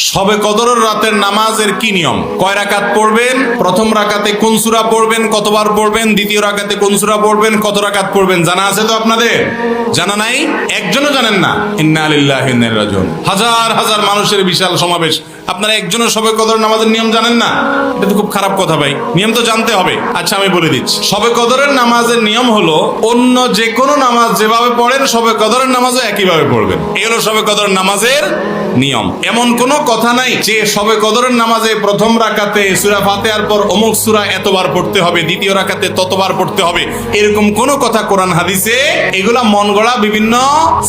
শবে কদরের রাতের নামাজের কি নিয়ম? কয় রাকাত পড়বেন? প্রথম রাকাতে কোন সূরা পড়বেন, কতবার পড়বেন? দ্বিতীয় রাকাতে কোন সূরা পড়বেন, কত রাকাত পড়বেন? জানা আছে তো আপনাদের? জানা নাই? একজনও জানেন না? ইন্না লিল্লাহি ওয়া ইন্না ইলাইহি রাজিউন। হাজার হাজার মানুষের বিশাল সমাবেশ, আপনারা একজনের শবে কদর নামাজের নিয়ম জানেন না? এটা তো খুব খারাপ কথা ভাই, নিয়ম তো জানতে হবে। আচ্ছা আমি বলে দিচ্ছি, শবে কদরের নামাজের নিয়ম হলো অন্য যে কোনো নামাজ যেভাবে পড়েন শবে কদরের নামাজও একইভাবে পড়বেন। এই হলো শবে কদরের নামাজের নিয়ম। এমন কোনো কথা নাই যে শবে কদরের নামাজে প্রথম রাকাতে সূরা ফাতিহার পর অমুক সূরা এতবার পড়তে হবে, দ্বিতীয় রাকাতে ততবার পড়তে হবে, এরকম কোনো কথা কোরআন হাদিসে। এগুলা মন গড়া বিভিন্ন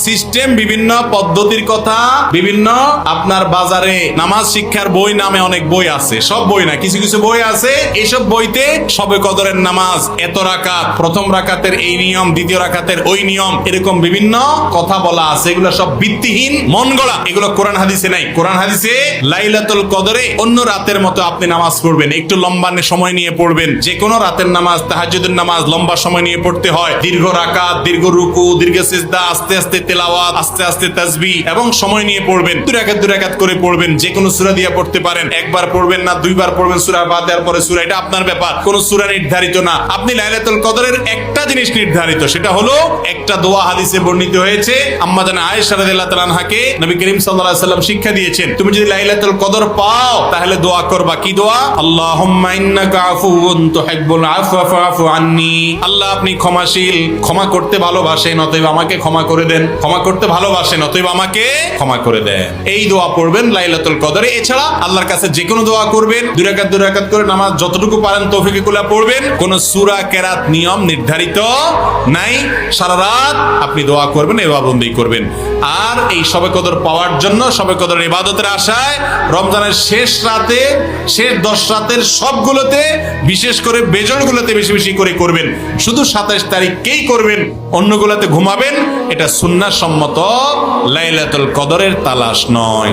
সিস্টেম, বিভিন্ন পদ্ধতির কথা, বিভিন্ন আপনার বাজারে নামাজ শিক্ষার বই নামে অনেক বই আছে, সব বই না, কিছু কিছু বই আছে। এইসব বইতে শবে কদরের নামাজ এত রাকাত, প্রথম রাকাতের এই নিয়ম, দ্বিতীয় রাকাতের ওই নিয়ম, এরকম বিভিন্ন কথা বলা আছে। এগুলো সব ভিত্তিহীন, মন গড়া, এগুলো কোরআন হাদিসে নাই। কোরআন হাদিসে লাইলাতুল কদরে অন্য রাতের মতো আপনি নামাজ পড়বেন, একটু লম্বা সময় নিয়ে পড়বেন। যে কোনো রাতের নামাজ, তাহাজ্জুদের নামাজ লম্বা সময় নিয়ে পড়তে হয়। দীর্ঘ রাকাত, দীর্ঘ রুকু, দীর্ঘ সিজদা, আস্তে আস্তে তেলাওয়াত, আস্তে আস্তে তাসবিহ এবং সময় নিয়ে পড়বেন। দুই রাকাত করে পড়বেন। যে কোনো সূরা দিয়ে পড়তে পারেন, একবার পড়বেন না দুইবার পড়বেন সূরা ফাতিহার পরে সূরা, এটা আপনার ব্যাপার। কোন সূরা নির্ধারিত না। আপনি লাইলাতুল কদরের একটা জিনিস নির্ধারিত, সেটা হলো একটা দোয়া হাদিসে বর্ণিত হয়েছে। আম্মা জানা আয়েশা রাদিয়াল্লাহু তাআলা আনহাকে নবী করিম সাল্লাল্লাহু আলাইহি ওয়াসাল্লাম শিক্ষা দিয়েছেন, তুমি যদি লাইলাতুল কদর পাও তাহলে দোয়া করবা। কি দোয়া? আল্লাহুম্মা ইন্নাকা আফুউন তুহিব্বুল আফওয়া ফাআফু আন্নী। আল্লাহ আপনি ক্ষমাশীল, ক্ষমা করতে ভালোবাসেন, অতএব আমাকে ক্ষমা করে দেন। ক্ষমা করতে ভালোবাসেন, অতএব আমাকে ক্ষমা করে দেন। এই দোয়া পড়বেন লাইলাতুল কদরে। এছাড়া আল্লাহর কাছে যে কোনো দোয়া করবেন, দুই রাকাত করে নামাজ যতটুকু পারেন তৌফিকে কুল্লা পড়বেন। কোন সূরা কেরাত নিয়ম নির্ধারিত নাই। সারা রাত আপনি দোয়া করবেন, ইবাদতবন্দি করবেন। আর এই শবে কদর পাওয়ার জন্য, শবে কদরের ইবাদতের আশায় রমজানের শেষ রাতে, শেষ 10 রাতের সবগুলোতে, বিশেষ করে বেজরগুলোতে বেশি বেশি করে করবেন। শুধু 27 তারিখকেই করবেন, অন্যগুলোতে ঘুমাবেন। এটা সুন্নাহ সম্মত লাইলাতুল কদরের তালাশ নয়।